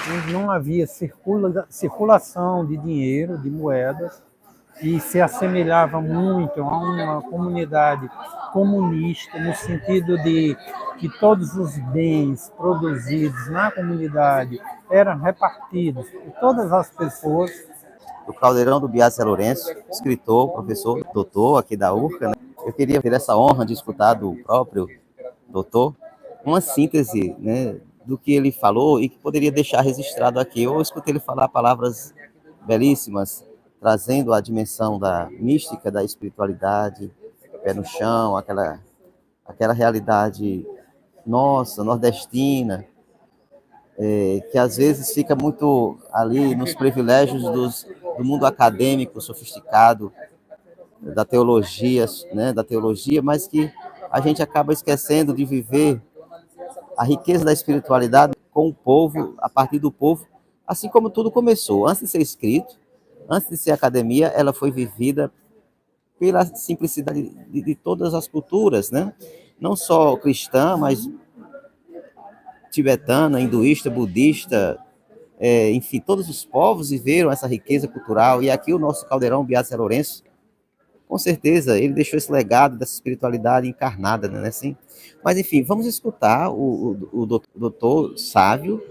onde não havia circulação de dinheiro, de moedas, e se assemelhava muito a uma comunidade comunista, no sentido de que todos os bens produzidos na comunidade eram repartidos por todas as pessoas. O Caldeirão do Biase Lourenço, escritor, professor, doutor aqui da URCA, né? Eu queria ter essa honra de escutar do próprio doutor uma síntese, né, do que ele falou e que poderia deixar registrado aqui. Eu escutei ele falar palavras belíssimas, trazendo a dimensão da mística, da espiritualidade, pé no chão, aquela realidade nossa, nordestina, que às vezes fica muito ali nos privilégios do mundo acadêmico, sofisticado, da teologia, né, mas que a gente acaba esquecendo de viver a riqueza da espiritualidade com o povo, a partir do povo, assim como tudo começou. Antes de ser escrito, antes de ser academia, ela foi vivida pela simplicidade de todas as culturas, né? Não só cristã, mas tibetana, hinduísta, budista, enfim, todos os povos viveram essa riqueza cultural. E aqui o nosso Caldeirão Biase Lourenço, com certeza, ele deixou esse legado dessa espiritualidade encarnada, né? Assim? Mas, enfim, vamos escutar o doutor Sávio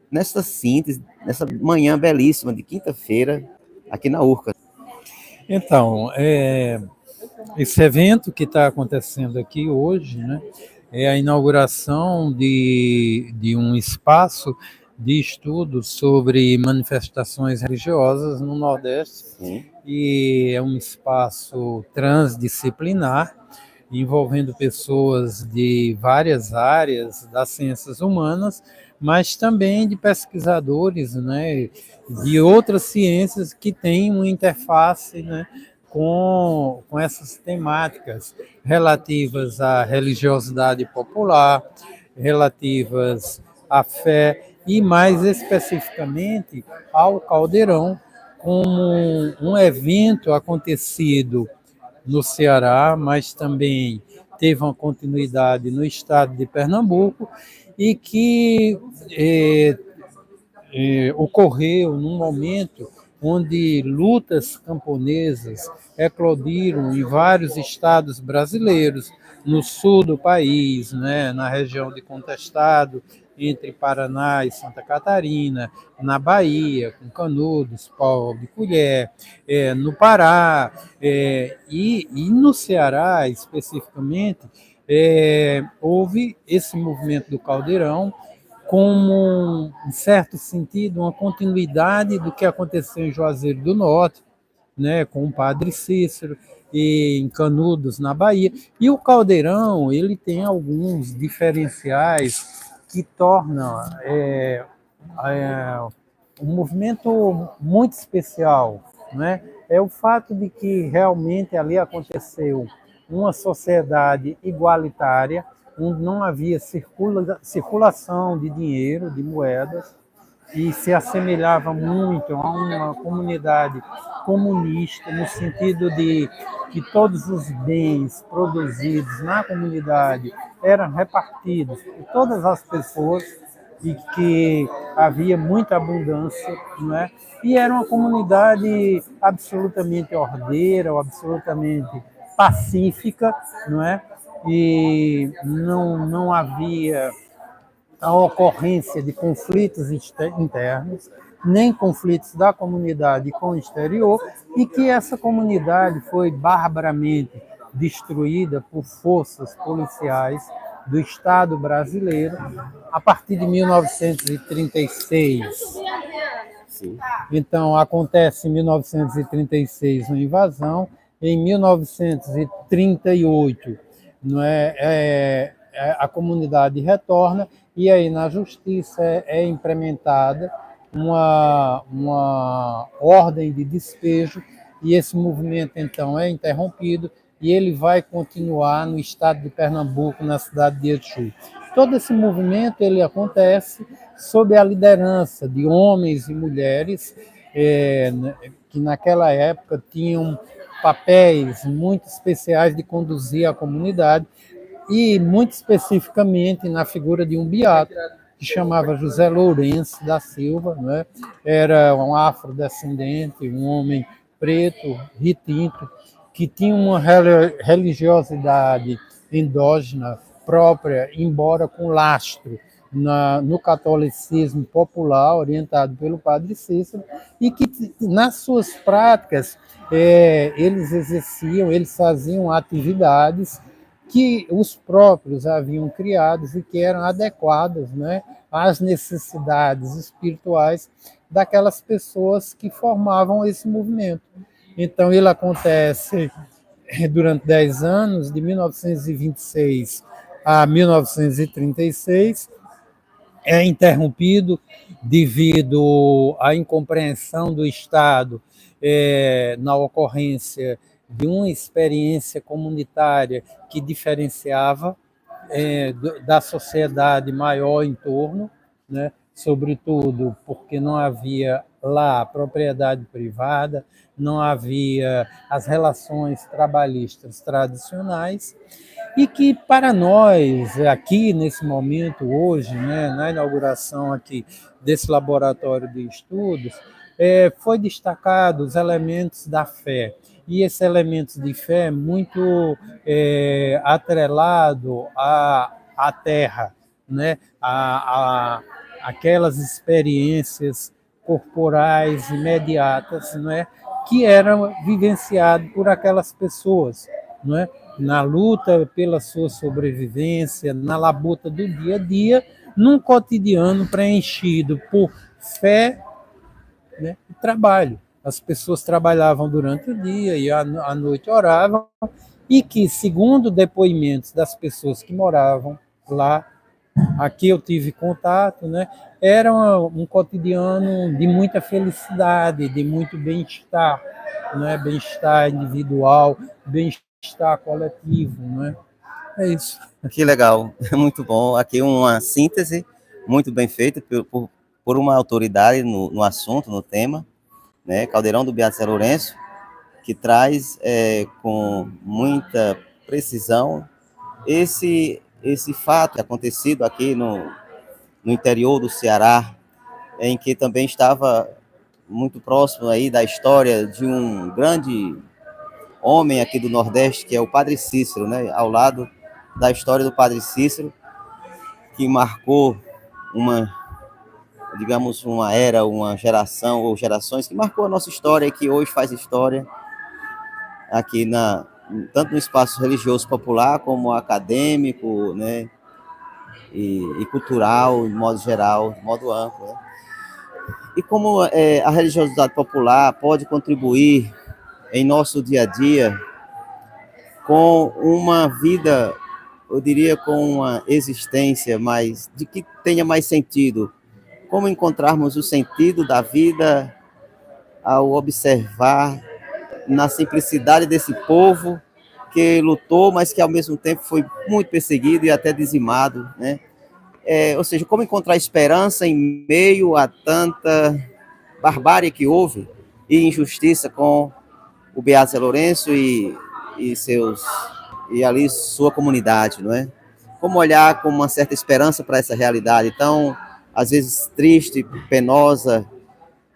nessa síntese, nessa manhã belíssima de quinta-feira, aqui na URCA. Então, esse evento que está acontecendo aqui hoje, né, é a inauguração de um espaço de estudo sobre manifestações religiosas no Nordeste. Sim. E é um espaço transdisciplinar, envolvendo pessoas de várias áreas das ciências humanas, mas também de pesquisadores, né, de outras ciências que têm uma interface, né, com essas temáticas relativas à religiosidade popular, relativas à fé e, mais especificamente, ao Caldeirão, como um evento acontecido no Ceará, mas também teve uma continuidade no estado de Pernambuco e que ocorreu num momento onde lutas camponesas eclodiram em vários estados brasileiros, no sul do país, né, na região de Contestado, entre Paraná e Santa Catarina, na Bahia, com Canudos, Pau de Colher, no Pará, e no Ceará, especificamente, houve esse movimento do Caldeirão, como, em certo sentido, uma continuidade do que aconteceu em Juazeiro do Norte, né, com o Padre Cícero, e em Canudos, na Bahia. E o Caldeirão, ele tem alguns diferenciais que tornam um movimento muito especial, né? É o fato de que realmente ali aconteceu uma sociedade igualitária, onde não havia circulação de dinheiro, de moedas, e se assemelhava muito a uma comunidade comunista, no sentido de que todos os bens produzidos na comunidade eram repartidos por todas as pessoas e que havia muita abundância, não é? E era uma comunidade absolutamente ordeira, absolutamente pacífica, não é? E não havia a ocorrência de conflitos internos, nem conflitos da comunidade com o exterior, e que essa comunidade foi barbaramente destruída por forças policiais do Estado brasileiro a partir de 1936. Sim. Então, acontece em 1936 uma invasão, em 1938 não a comunidade retorna, e aí na justiça é implementada uma ordem de despejo, e esse movimento então é interrompido, e ele vai continuar no estado de Pernambuco, na cidade de Exu. Todo esse movimento ele acontece sob a liderança de homens e mulheres que naquela época tinham papéis muito especiais de conduzir a comunidade, e muito especificamente na figura de um beato, que chamava José Lourenço da Silva, né? Era um afrodescendente, um homem preto, retinto, que tinha uma religiosidade endógena própria, embora com lastro no catolicismo popular, orientado pelo padre Cícero, e que, nas suas práticas, eles faziam atividades que os próprios haviam criados e que eram adequadas, né, às necessidades espirituais daquelas pessoas que formavam esse movimento. Então, ele acontece durante 10 anos, de 1926 a 1936, é interrompido devido à incompreensão do Estado na ocorrência de uma experiência comunitária que diferenciava da sociedade maior em torno, né? Sobretudo porque não havia lá propriedade privada, não havia as relações trabalhistas tradicionais, e que para nós, aqui nesse momento, hoje, né, na inauguração aqui desse laboratório de estudos, foi destacado os elementos da fé, e esses elementos de fé muito atrelado à terra, né, aquelas experiências corporais imediatas, né, que eram vivenciadas por aquelas pessoas, não é? Na luta pela sua sobrevivência, na labuta do dia a dia, num cotidiano preenchido por fé, né, e trabalho. As pessoas trabalhavam durante o dia e à noite oravam, e que, segundo depoimentos das pessoas que moravam lá, aqui eu tive contato, né, era um cotidiano de muita felicidade, de muito bem-estar, né, bem-estar individual, bem-estar coletivo, né? É isso. Que legal, muito bom. Aqui uma síntese muito bem feita por uma autoridade no assunto, no tema, né? Caldeirão do Beato Zé Lourenço, que traz com muita precisão esse fato acontecido aqui no interior do Ceará, em que também estava muito próximo aí da história de um grande homem aqui do Nordeste, que é o Padre Cícero, né? Ao lado da história do Padre Cícero, que marcou uma era, uma geração ou gerações que marcou a nossa história e que hoje faz história aqui tanto no espaço religioso popular como acadêmico, né? E cultural, de modo geral, de modo amplo, né? E como a religiosidade popular pode contribuir em nosso dia a dia com uma vida, eu diria, com uma existência de que tenha mais sentido. Como encontrarmos o sentido da vida ao observar na simplicidade desse povo que lutou, mas que ao mesmo tempo foi muito perseguido e até dizimado, né? Ou seja, como encontrar esperança em meio a tanta barbárie que houve e injustiça com o Beato Zé Lourenço e ali sua comunidade, não é? Como olhar com uma certa esperança para essa realidade tão, às vezes, triste, penosa,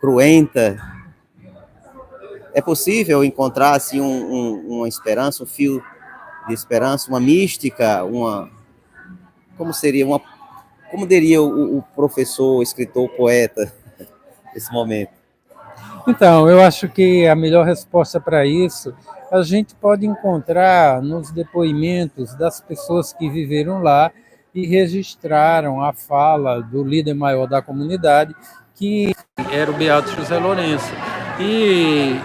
cruenta. É possível encontrar assim uma esperança, um fio de esperança, uma mística, como diria o professor, escritor, poeta nesse momento? Então, eu acho que a melhor resposta para isso a gente pode encontrar nos depoimentos das pessoas que viveram lá e registraram a fala do líder maior da comunidade, que era o Beato José Lourenço. E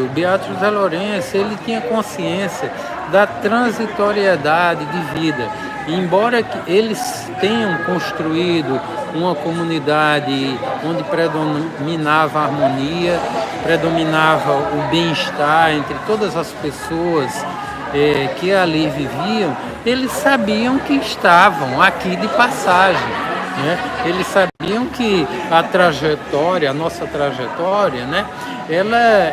o Beato José Lourenço, ele tinha consciência da transitoriedade de vida. E embora eles tenham construído uma comunidade onde predominava a harmonia, predominava o bem-estar entre todas as pessoas que ali viviam, eles sabiam que estavam aqui de passagem, né? Eles sabiam que a nossa trajetória, né,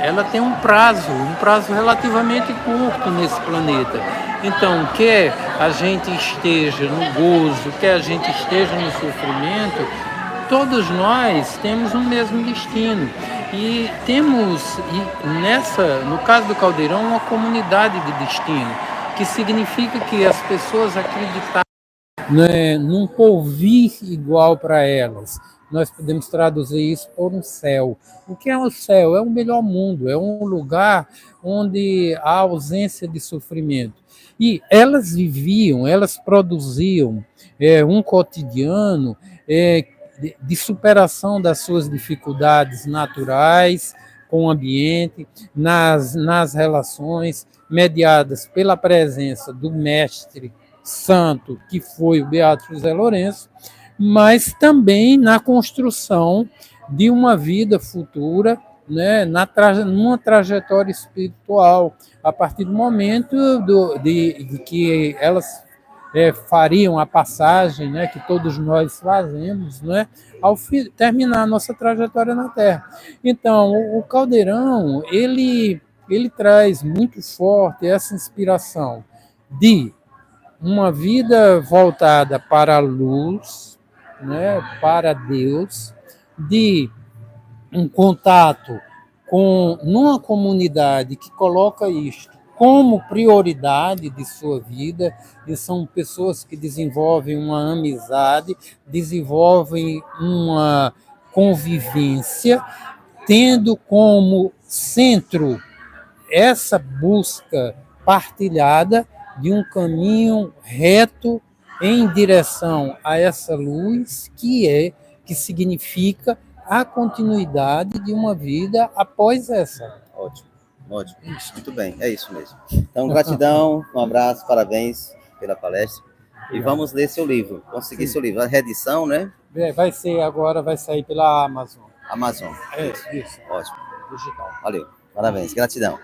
ela tem um prazo relativamente curto nesse planeta. Então, quer a gente esteja no gozo, quer a gente esteja no sofrimento, todos nós temos um mesmo destino. E temos, no caso do Caldeirão, uma comunidade de destino, que significa que as pessoas acreditam, né, num porvir igual para elas. Nós podemos traduzir isso por um céu. O que é o céu? É o melhor mundo, é um lugar onde há ausência de sofrimento. E elas viviam, elas produziam um cotidiano de superação das suas dificuldades naturais com o ambiente, nas relações mediadas pela presença do mestre santo, que foi o Beato José Lourenço, mas também na construção de uma vida futura, né, numa trajetória espiritual, a partir do momento de que elas fariam a passagem, né, que todos nós fazemos, né, ao terminar a nossa trajetória na Terra. Então, o Caldeirão, ele traz muito forte essa inspiração de uma vida voltada para a luz, né, para Deus, de um contato numa comunidade que coloca isto como prioridade de sua vida, e são pessoas que desenvolvem uma amizade, desenvolvem uma convivência, tendo como centro essa busca partilhada de um caminho reto em direção a essa luz que significa a continuidade de uma vida após essa. Ótimo, ótimo. Isso, muito bem, é isso mesmo. Então, gratidão, um abraço, parabéns pela palestra. E vamos ler seu livro, conseguir seu livro. A reedição, né? Vai sair pela Amazon. Amazon. Isso. Ótimo. Digital. Valeu, parabéns, gratidão.